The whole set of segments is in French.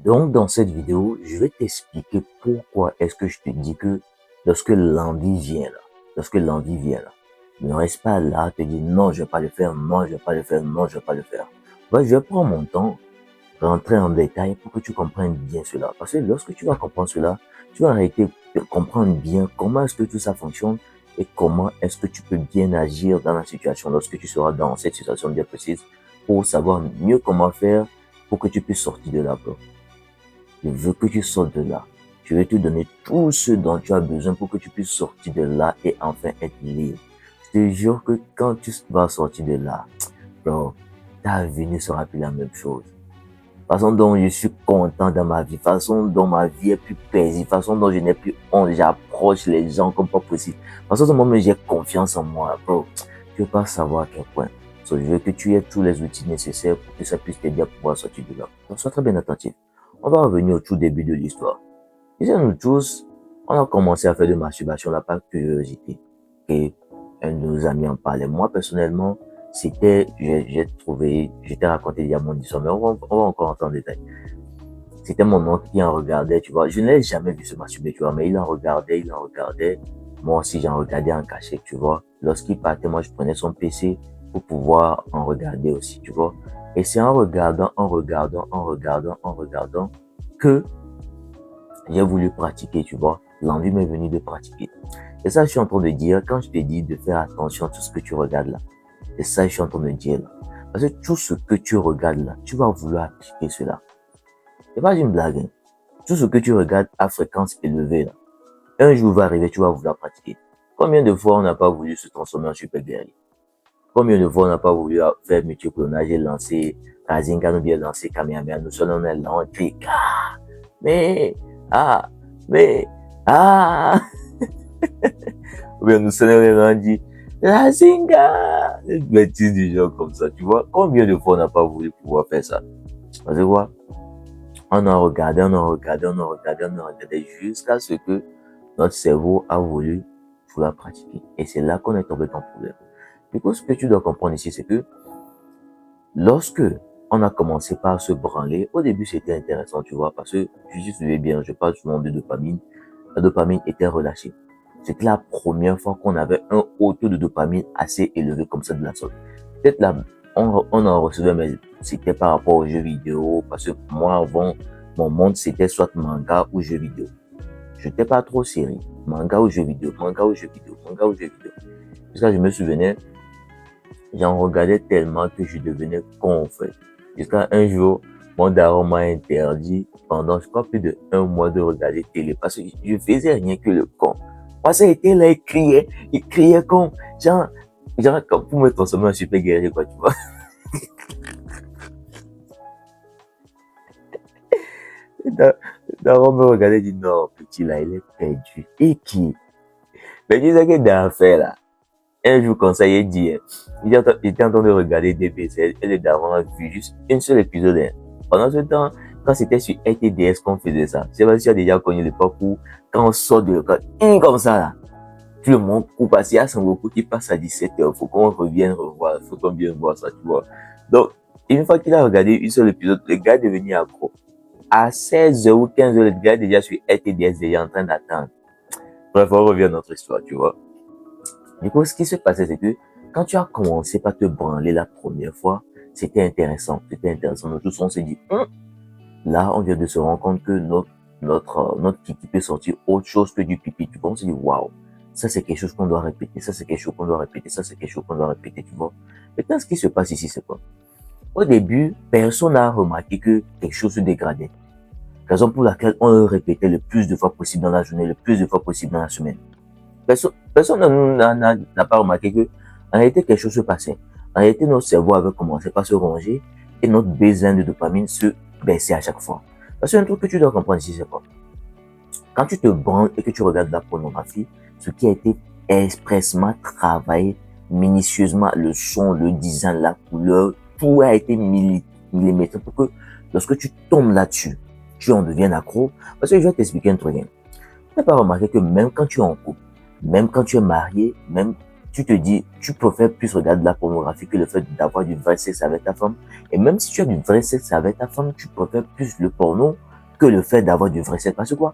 Donc, dans cette vidéo, je vais t'expliquer pourquoi est-ce que je te dis que lorsque l'envie vient là, ne reste pas là à te dire non, je vais pas le faire, non, je vais pas le faire, non, je vais pas le faire. Je vais prendre mon temps, rentrer en détail pour que tu comprennes bien cela. Parce que lorsque tu vas comprendre cela, tu vas arrêter de comprendre bien comment est-ce que tout ça fonctionne et comment est-ce que tu peux bien agir dans la situation lorsque tu seras dans cette situation bien précise pour savoir mieux comment faire pour que tu puisses sortir de là, bro. Je veux que tu sortes de là. Je vais te donner tout ce dont tu as besoin pour que tu puisses sortir de là et enfin être libre. Je te jure que quand tu vas sortir de là, bro, ta vie ne sera plus la même chose. Façon dont je suis content dans ma vie, façon dont ma vie est plus paisible, façon dont je n'ai plus honte, j'approche les gens comme pas possible. Façon dont moi-même j'ai confiance en moi, bro. Tu veux pas savoir à quel point. So, je veux que tu aies tous les outils nécessaires pour que ça puisse t'aider à pouvoir sortir de là. Donc, sois très bien attentif. On va revenir au tout début de l'histoire. Disons nous tous, on a commencé à faire de masturbation là par curiosité. Et un de nos amis en parlait. Moi, personnellement, j'étais raconté il y a mon histoire, mais on va encore entrer en détail. C'était mon oncle qui en regardait, tu vois. Je ne l'ai jamais vu se masturber, tu vois, mais il en regardait. Moi aussi, j'en regardais en cachette, tu vois. Lorsqu'il partait, moi, je prenais son PC pour pouvoir en regarder aussi, tu vois. Et c'est en regardant que j'ai voulu pratiquer, tu vois. L'envie m'est venue de pratiquer. Et ça, je suis en train de dire, quand je te dis de faire attention à tout ce que tu regardes là, c'est ça que je suis en train de dire là. Parce que tout ce que tu regardes là, tu vas vouloir appliquer cela. C'est pas une blague, hein. Tout ce que tu regardes à fréquence élevée là, un jour va arriver, tu vas vouloir pratiquer. Combien de fois on n'a pas voulu se transformer en super guerrier? Combien de fois on n'a pas voulu faire multiclonage et lancer Rasengan ou bien lancer Kamehameha? Nous sommes là, on crie, mais, ah, mais, ah, ou bien nous sommes là, on dit, Rasengan, des bêtises du genre comme ça, tu vois. Combien de fois on n'a pas voulu pouvoir faire ça? Parce que quoi? On a regardé jusqu'à ce que notre cerveau a voulu la pratiquer. Et c'est là qu'on est tombé dans le problème. Du coup, ce que tu dois comprendre ici, c'est que lorsque on a commencé par se branler, au début, c'était intéressant, tu vois, parce que, je suivais bien, je parle souvent de dopamine. La dopamine était relâchée. C'était la première fois qu'on avait un haut taux de dopamine assez élevé comme ça de la sorte. Peut-être là, on en recevait, mais c'était par rapport aux jeux vidéo, parce que moi, avant, mon monde, c'était soit manga ou jeux vidéo. Je n'étais pas trop série. Manga ou jeux vidéo. Jusqu'à je me souvenais, j'en regardais tellement que je devenais con, en fait. Jusqu'à un jour, mon daron m'a interdit pendant, je crois, plus de 1 mois de regarder télé parce que je faisais rien que le con. Moi, ça était là, il criait comme, genre, comme pour me transformer en super guerrier, quoi, tu vois. Daron me regardait et dit, non, petit là, il est perdu. Et qui? Mais tu sais que dans l'affaire là, un jour comme ça, il dit, il était en train de regarder DBZ et le daron a vu juste un seul épisode. Hein. Pendant ce temps, quand c'était sur RTDS qu'on faisait ça, je sais pas si tu as déjà connu l'époque où, quand on sort de l'école, comme ça là, tout le monde coupe parce qu'il y a Son Goku qui passe à 17h, faut qu'on revienne revoir, faut qu'on vienne voir ça, tu vois. Donc, une fois qu'il a regardé un seul épisode, le gars est devenu accro. À 16h ou 15h, le gars est déjà sur RTDS, déjà en train d'attendre. Bref, on revient à notre histoire, tu vois. Du coup, ce qui se passait, c'est que quand tu as commencé par te branler la première fois, c'était intéressant. Nous tous, on s'est dit, là, on vient de se rendre compte que notre kiki peut sortir autre chose que du pipi. Tu vois, on s'est dit, waouh, ça c'est quelque chose qu'on doit répéter, ça c'est quelque chose qu'on doit répéter, ça c'est quelque chose qu'on doit répéter, tu vois. Maintenant, ce qui se passe ici, c'est quoi? Au début, personne n'a remarqué que quelque chose se dégradait. Raison pour laquelle on le répétait le plus de fois possible dans la journée, le plus de fois possible dans la semaine. Personne n'a pas remarqué que, en réalité, quelque chose se passait. En réalité, notre cerveau avait commencé par se ronger et notre besoin de dopamine se baissait à chaque fois. Parce que un truc que tu dois comprendre ici, c'est quoi? Quand tu te branles et que tu regardes la pornographie, ce qui a été expressement travaillé minutieusement, le son, le design, la couleur, tout a été millimétré pour que lorsque tu tombes là-dessus, tu en deviennes accro. Parce que je vais t'expliquer un truc. Tu n'as pas remarqué que même quand tu es en couple, même quand tu es marié, même tu te dis, tu préfères plus regarder la pornographie que le fait d'avoir du vrai sexe avec ta femme. Et même si tu as du vrai sexe avec ta femme, tu préfères plus le porno que le fait d'avoir du vrai sexe. Parce que quoi?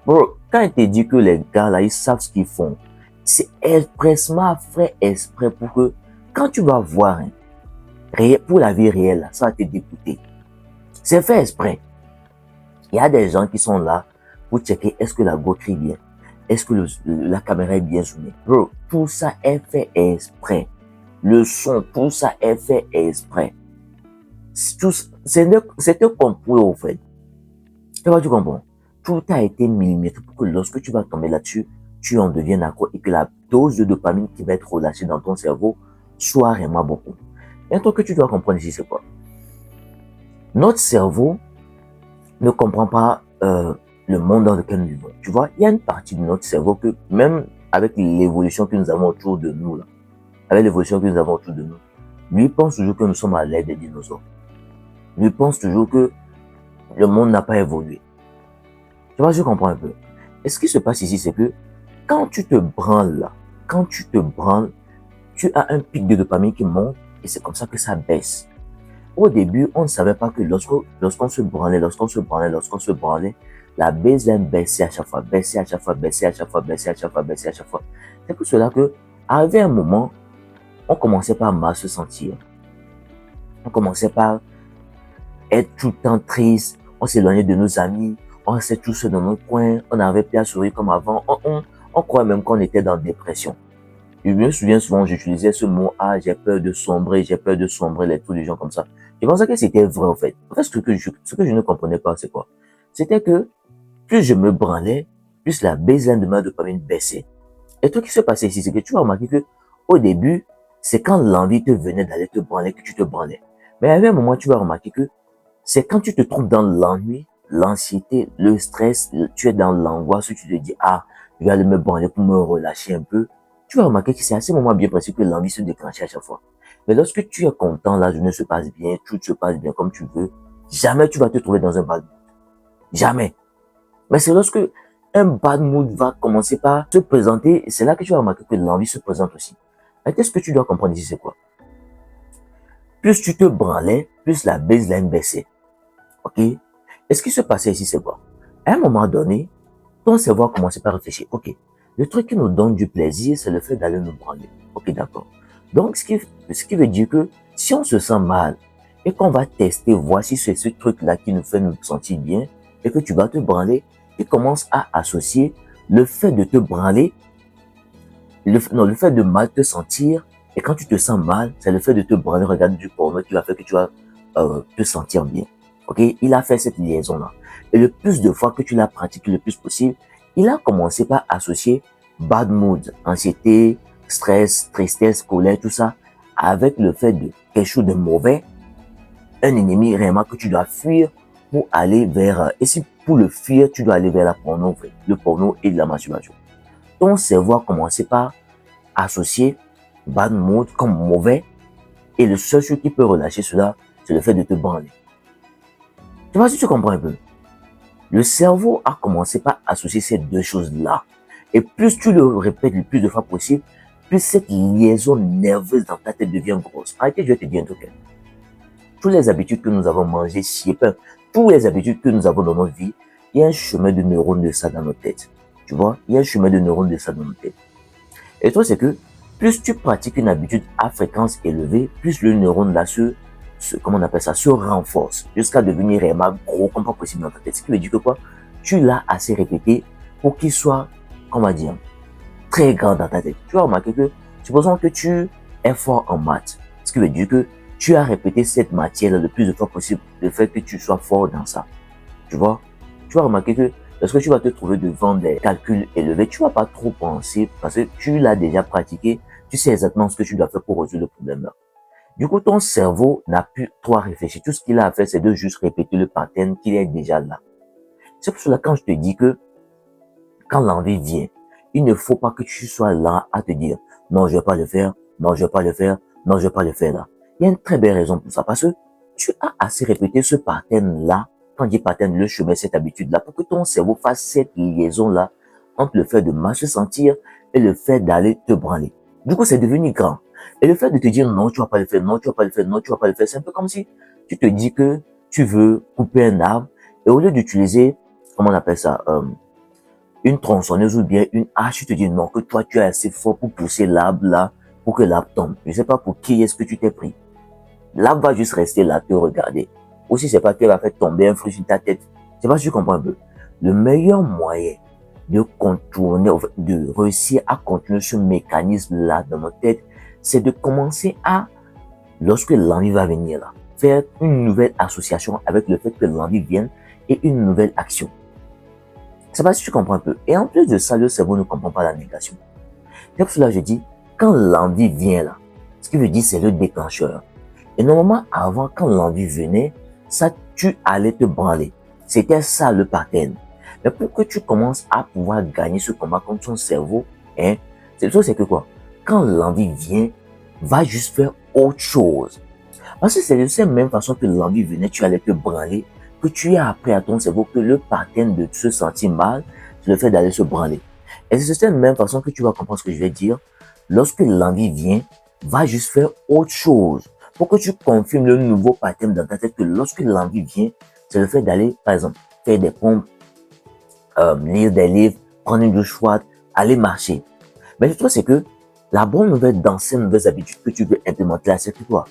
Bro, quand il te dit que les gars là, ils savent ce qu'ils font, c'est expressement fait exprès pour que quand tu vas voir, hein, pour la vie réelle, ça va te dégoûter. C'est fait exprès. Il y a des gens qui sont là pour checker est-ce que la GoPro est bien, est-ce que la caméra est bien zoomée. Bro, tout ça est fait exprès. Le son, tout ça est fait exprès. C'est un complot au fait. Tu comprends? Tout a été millimétré pour que lorsque tu vas tomber là-dessus, tu en deviennes accro et que la dose de dopamine qui va être relâchée dans ton cerveau soit vraiment beaucoup. Et un truc que tu dois comprendre ici, c'est quoi? Notre cerveau ne comprend pas le monde dans lequel nous vivons. Tu vois, il y a une partie de notre cerveau que même avec l'évolution que nous avons autour de nous, là, avec l'évolution que nous avons autour de nous, lui pense toujours que nous sommes à l'ère des dinosaures. Lui pense toujours que le monde n'a pas évolué. Tu vois, je comprends un peu. Et ce qui se passe ici, c'est que quand tu te branles là, quand tu te branles, tu as un pic de dopamine qui monte et c'est comme ça que ça baisse. Au début, on ne savait pas que lorsqu'on se branlait, la baseline baissait à chaque fois, baissait à chaque fois, baissait à chaque fois, baissait à chaque fois, baissait à chaque fois. C'est pour cela que, arrivé un moment, on commençait par mal se sentir. On commençait par être tout le temps triste, on s'éloignait de nos amis, on restait tout seul dans notre coin, on n'avait plus à sourire comme avant, on croyait même qu'on était dans la dépression. Je me souviens souvent, j'utilisais ce mot, ah, j'ai peur de sombrer, tous les gens comme ça. Je pensais que c'était vrai, en fait. En fait, ce que je ne comprenais pas, c'est quoi? C'était que, plus je me branlais, plus la baseline de ma dopamine baissait. Et tout ce qui se passait ici, c'est que tu vas remarquer que, au début, c'est quand l'envie te venait d'aller te branler que tu te branlais. Mais à un moment, tu vas remarquer que, c'est quand tu te trouves dans l'ennui, l'anxiété, le stress, tu es dans l'angoisse, tu te dis, ah, je vais aller me branler pour me relâcher un peu. Tu vas remarquer que c'est à ce moment bien précis que l'envie se déclenche à chaque fois. Mais lorsque tu es content, la journée se passe bien, tout se passe bien comme tu veux, jamais tu vas te trouver dans un bad mood. Jamais. Mais c'est lorsque un bad mood va commencer par se présenter, c'est là que tu vas remarquer que l'envie se présente aussi. Et qu'est-ce que tu dois comprendre ici, c'est quoi? Plus tu te branlais, plus la baseline baissait. Ok? Et ce qui se passait ici, c'est quoi? À un moment donné, ton cerveau a commencé par réfléchir. Ok, le truc qui nous donne du plaisir, c'est le fait d'aller nous branler. Ok, d'accord. Donc, ce qui veut dire que si on se sent mal et qu'on va tester, voir si c'est ce truc-là qui nous fait nous sentir bien et que tu vas te branler, tu commences à associer le fait de te branler, le fait de mal te sentir. Et quand tu te sens mal, c'est le fait de te branler, regarder du porno qui va faire que tu vas te sentir bien. Ok, il a fait cette liaison-là. Et le plus de fois que tu l'as pratiqué le plus possible, il a commencé par associer bad mood, anxiété, stress, tristesse, colère, tout ça, avec le fait de quelque chose de mauvais, un ennemi réellement que tu dois fuir pour aller vers, et si pour le fuir, tu dois aller vers la porno, le porno et de la masturbation. Ton cerveau a commencé par associer bad mood comme mauvais, et le seul chose qui peut relâcher cela, c'est le fait de te branler. Tu vois si tu comprends un peu? Le cerveau a commencé par associer ces deux choses-là. Et plus tu le répètes le plus de fois possible, plus cette liaison nerveuse dans ta tête devient grosse. Arrêtez, je vais te dire un truc. Toutes les habitudes que nous avons mangées, toutes les habitudes que nous avons dans notre vie, il y a un chemin de neurones de ça dans notre tête. Tu vois? Il y a un chemin de neurones de ça dans notre tête. Et toi, c'est que plus tu pratiques une habitude à fréquence élevée, plus le neurone là comment on appelle ça, se renforce jusqu'à devenir réellement gros comme pas possible dans ta tête. Ce qui veut dire que quoi? Tu l'as assez répété pour qu'il soit, comment dire, très grand dans ta tête. Tu vas remarquer que, supposons que tu es fort en maths. Ce qui veut dire que tu as répété cette matière le plus de fois possible, le fait que tu sois fort dans ça. Tu vois? Tu vas remarquer que lorsque tu vas te trouver devant des calculs élevés, tu vas pas trop penser parce que tu l'as déjà pratiqué, tu sais exactement ce que tu dois faire pour résoudre le problème là. Du coup, ton cerveau n'a plus trop à réfléchir. Tout ce qu'il a à faire, c'est de juste répéter le pattern qui est déjà là. C'est pour cela quand je te dis que quand l'envie vient, il ne faut pas que tu sois là à te dire non, je vais pas le faire, non, je vais pas le faire, non, je vais pas le faire là. Il y a une très belle raison pour ça parce que tu as assez répété ce pattern là. Quand je dis pattern, le chemin, cette habitude là, pour que ton cerveau fasse cette liaison là entre le fait de mal se sentir et le fait d'aller te branler. Du coup, c'est devenu grand. Et le fait de te dire non, tu vas pas le faire, non, tu vas pas le faire, non, tu vas pas le faire, c'est un peu comme si tu te dis que tu veux couper un arbre Et au lieu d'utiliser, comment on appelle ça, une tronçonneuse ou bien une hache, tu te dis non, que toi, tu es assez fort pour pousser l'arbre là, pour que l'arbre tombe. Je ne sais pas pour qui est-ce que tu t'es pris. L'arbre va juste rester là, te regarder. Ou si c'est pas qu'elle va faire tomber un fruit sur ta tête. Je sais pas si tu comprends un peu. Le meilleur moyen de contourner, de réussir à continuer ce mécanisme-là dans notre tête, c'est de commencer à, lorsque l'envie va venir là, faire une nouvelle association avec le fait que l'envie vienne et une nouvelle action. Je sais pas si tu comprends un peu. Et en plus de ça, le cerveau ne comprend pas la négation. C'est pour cela que je dis, quand l'envie vient là, ce qui veut dire c'est le déclencheur. Et normalement, avant, quand l'envie venait, ça, tu allais te branler. C'était ça le pattern. Mais pour que tu commences à pouvoir gagner ce combat contre ton cerveau, hein, c'est que quoi? Quand l'envie vient, va juste faire autre chose. Parce que c'est de cette même façon que l'envie venait, tu allais te branler, que tu as appris à ton cerveau que le pattern de se sentir mal, c'est le fait d'aller se branler. Et c'est de cette même façon que tu vas comprendre ce que je vais dire. Lorsque l'envie vient, va juste faire autre chose. Pour que tu confirmes le nouveau pattern dans ta tête que lorsque l'envie vient, c'est le fait d'aller, par exemple, faire des pompes, lire des livres, prendre une douche froide, aller marcher. Mais le truc, c'est que la bonne nouvelle dans ces nouvelles habitudes que tu veux implémenter là, c'est que quoi?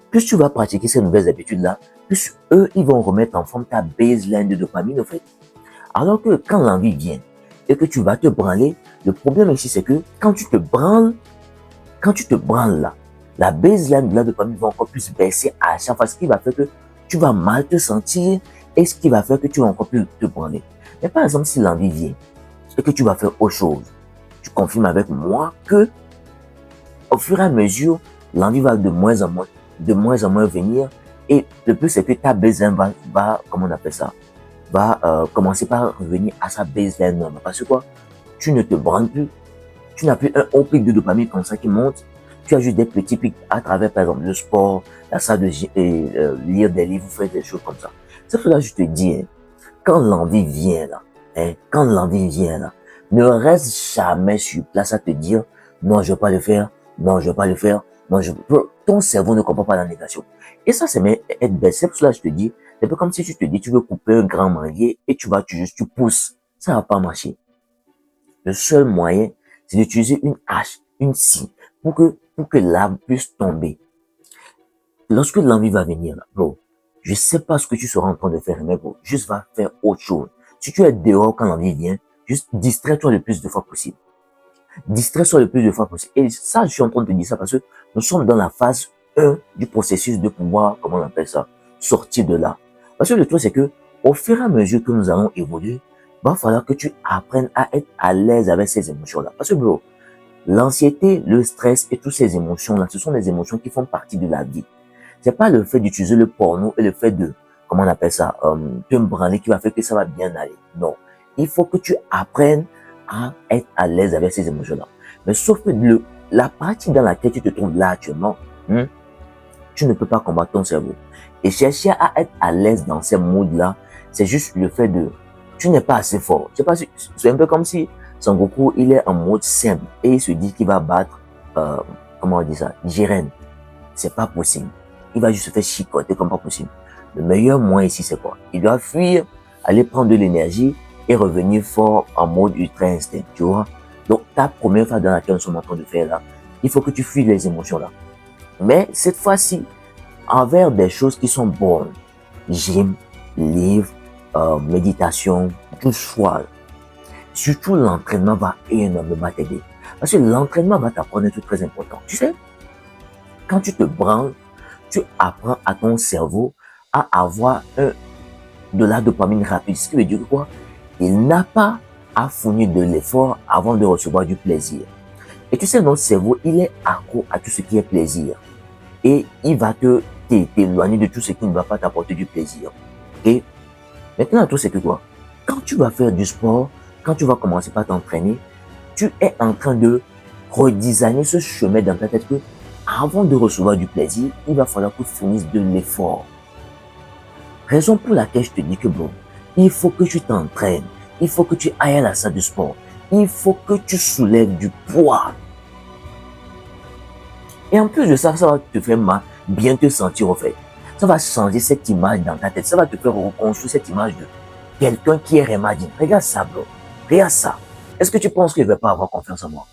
Plus tu vas pratiquer ces nouvelles habitudes-là, plus eux, ils vont remettre en forme ta baseline de dopamine, en fait. Alors que quand l'envie vient et que tu vas te branler, le problème ici, c'est que quand tu te branles là, la baseline de la dopamine va encore plus baisser à chaque fois, ce qui va faire que tu vas mal te sentir et ce qui va faire que tu vas encore plus te branler. Mais par exemple, si l'envie vient et que tu vas faire autre chose, tu confirmes avec moi que au fur et à mesure, l'envie va de moins en moins venir et le plus c'est que ta baseline va comment on appelle ça, va commencer par revenir à sa baseline normale. Parce que quoi? Tu ne te branles plus, tu n'as plus un haut pic de dopamine comme ça qui monte, tu as juste des petits pics à travers par exemple le sport, la salle de lire des livres, faire des choses comme ça. C'est pour ça que je te dis, hein, quand l'envie vient là, quand l'envie vient là, ne reste jamais sur place à te dire non, je vais pas le faire, non, je vais pas le faire, non, ton cerveau ne comprend pas la négation. Et ça, c'est être bête. C'est pour cela que je te dis, c'est un peu comme si tu te dis, tu veux couper un grand manguier et tu pousses. Ça va pas marcher. Le seul moyen, c'est d'utiliser une hache, une scie, pour que l'arbre puisse tomber. Lorsque l'envie va venir, là, bro, je sais pas ce que tu seras en train de faire, mais bro, juste va faire autre chose. Si tu es dehors quand l'envie vient, juste distrais-toi le plus de fois possible. Distrais-toi le plus de fois possible. Et ça, je suis en train de te dire ça parce que nous sommes dans la phase 1 du processus de pouvoir, comment on appelle ça, sortir de là. Parce que le truc, c'est que, au fur et à mesure que nous allons évoluer, va falloir que tu apprennes à être à l'aise avec ces émotions-là. Parce que, bro, l'anxiété, le stress et toutes ces émotions-là, ce sont des émotions qui font partie de la vie. C'est pas le fait d'utiliser le porno et le fait de, comment on appelle ça, te branler qui va faire que ça va bien aller. Non. Il faut que tu apprennes à être à l'aise avec ces émotions-là. Mais sauf que la partie dans laquelle tu te trouves là actuellement, tu ne peux pas combattre ton cerveau. Et chercher à être à l'aise dans ces modes-là, c'est juste le fait de, tu n'es pas assez fort. C'est un peu comme si Son Goku, il est en mode simple et il se dit qu'il va battre, comment on dit ça, Jiren. C'est pas possible. Il va juste se faire chicoter comme pas possible. Le meilleur moyen ici, c'est quoi? Il doit fuir, aller prendre de l'énergie et revenir fort en mode ultra instinct, tu vois? Donc, ta première phase dans laquelle nous sommes en train de faire là, il faut que tu fuis les émotions là. Mais cette fois-ci, envers des choses qui sont bonnes, gym, livre, méditation, tout choix. Surtout l'entraînement va énormément t'aider. Parce que l'entraînement va t'apprendre un truc très important. Tu sais, quand tu te branles, tu apprends à ton cerveau à avoir de la dopamine rapide. Ce qui veut dire quoi? Il n'a pas à fournir de l'effort avant de recevoir du plaisir. Et tu sais, notre cerveau, il est accro à tout ce qui est plaisir. Et il va t'éloigner de tout ce qui ne va pas t'apporter du plaisir. Et maintenant, tout c'est que quoi? Quand tu vas faire du sport, quand tu vas commencer par t'entraîner, tu es en train de redesigner ce chemin dans ta tête que avant de recevoir du plaisir, il va falloir que tu fournisses de l'effort. Raison pour laquelle je te dis que bon, il faut que tu t'entraînes, il faut que tu ailles à la salle de sport, il faut que tu soulèves du poids. Et en plus de ça, ça va te faire bien te sentir au fait. Ça va changer cette image dans ta tête, ça va te faire reconstruire cette image de quelqu'un qui est Remadine. Regarde ça, bro. Regarde ça. Est-ce que tu penses qu'il ne va pas avoir confiance en moi?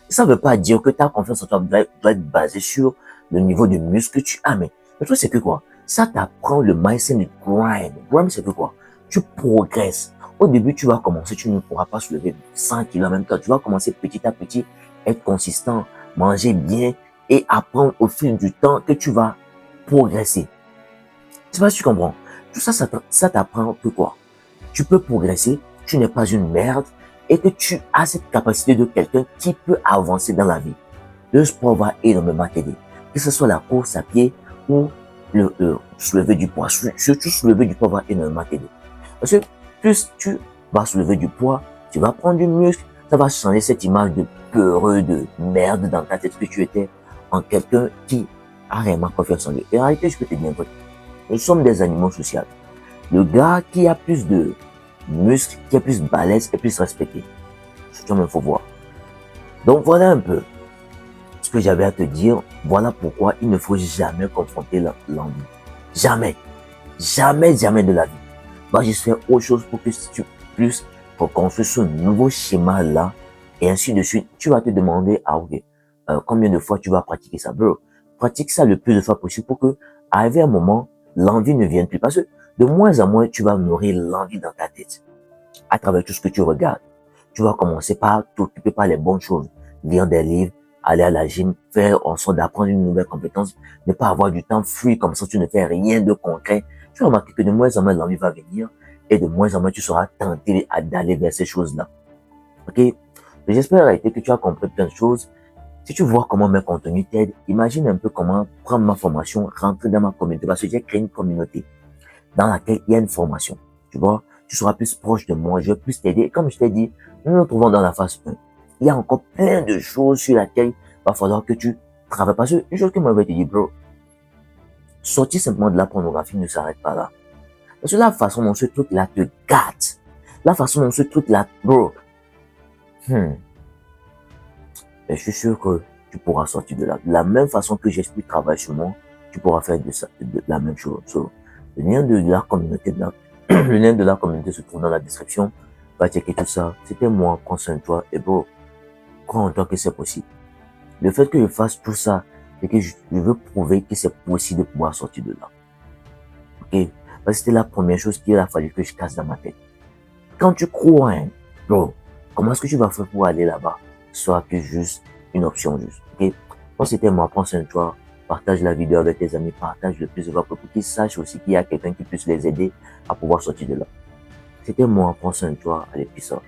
Ça ne veut pas dire que ta confiance en toi doit être basée sur le niveau de muscle que tu as. Mais le truc, c'est que quoi? Ça t'apprend le mindset du grind. Grind, c'est que quoi? Tu progresses. Au début, tu vas commencer, tu ne pourras pas soulever 100 kilos en même temps. Tu vas commencer petit à petit, être consistant, manger bien et apprendre au fil du temps que tu vas progresser. Je sais pas si tu comprends. Tout ça, ça t'apprend que quoi? Tu peux progresser, tu n'es pas une merde et que tu as cette capacité de quelqu'un qui peut avancer dans la vie. Le sport va énormément t'aider. Que ce soit la course à pied ou le soulever du poids. Surtout soulever du poids va énormément t'aider. Parce que plus tu vas soulever du poids, tu vas prendre du muscle, ça va changer cette image de peureux, de merde dans ta tête que tu étais en quelqu'un qui a réellement confiance en lui. Et en réalité, je peux te dire un truc. Nous sommes des animaux sociaux. Le gars qui a plus de muscles, qui est plus balèze et plus respecté. C'est comme il faut voir. Donc voilà un peu ce que j'avais à te dire. Voilà pourquoi il ne faut jamais confronter l'envie. Jamais. Jamais, jamais de la vie. Va juste faire autre chose pour que tu puisses reconstruire ce nouveau schéma-là et ainsi de suite. Tu vas te demander, combien de fois tu vas pratiquer ça, bro? Pratique ça le plus de fois possible pour que, arrivé un moment, l'envie ne vienne plus. Parce que de moins en moins, tu vas nourrir l'envie dans ta tête à travers tout ce que tu regardes. Tu vas commencer par t'occuper par les bonnes choses, lire des livres, aller à la gym, faire en sorte d'apprendre une nouvelle compétence, ne pas avoir du temps fui comme ça, tu ne fais rien de concret. Tu vas remarquer que de moins en moins l'envie va venir et de moins en moins tu seras tenté d'aller vers ces choses-là. Ok? J'espère en réalité que tu as compris plein de choses. Si tu vois comment mes contenus t'aident, imagine un peu comment prendre ma formation, rentrer dans ma communauté, parce que j'ai créé une communauté dans laquelle il y a une formation. Tu vois, tu seras plus proche de moi, je vais plus t'aider. Et comme je t'ai dit, nous nous trouvons dans la phase 1. Il y a encore plein de choses sur lesquelles il va falloir que tu travailles. Parce que une chose que moi je vais te dire, bro, sortir simplement de la pornographie ne s'arrête pas là. Parce que la façon dont ce truc-là te gâte, la façon dont ce truc-là, bro, je suis sûr que tu pourras sortir de là. De la même façon que j'explique travail sur moi, tu pourras faire de la même chose. So, le lien de la communauté, le lien de la communauté se trouve dans la description. Va checker tout ça. C'était moi, prends soin de toi. Et bro, crois en toi que c'est possible. Le fait que je fasse tout ça, c'est que je veux prouver que c'est possible de pouvoir sortir de là. Ok? Parce que c'était la première chose qu'il a fallu que je casse dans ma tête. Quand tu crois, hein, bro, comment est-ce que tu vas faire pour aller là-bas? Soit que juste une option juste. Ok? Bon, c'était moi, prends soin de toi. Partage la vidéo avec tes amis, partage le plus de fois pour qu'ils sachent aussi qu'il y a quelqu'un qui puisse les aider à pouvoir sortir de là. C'était moi, prends soin de toi, allez, peace out.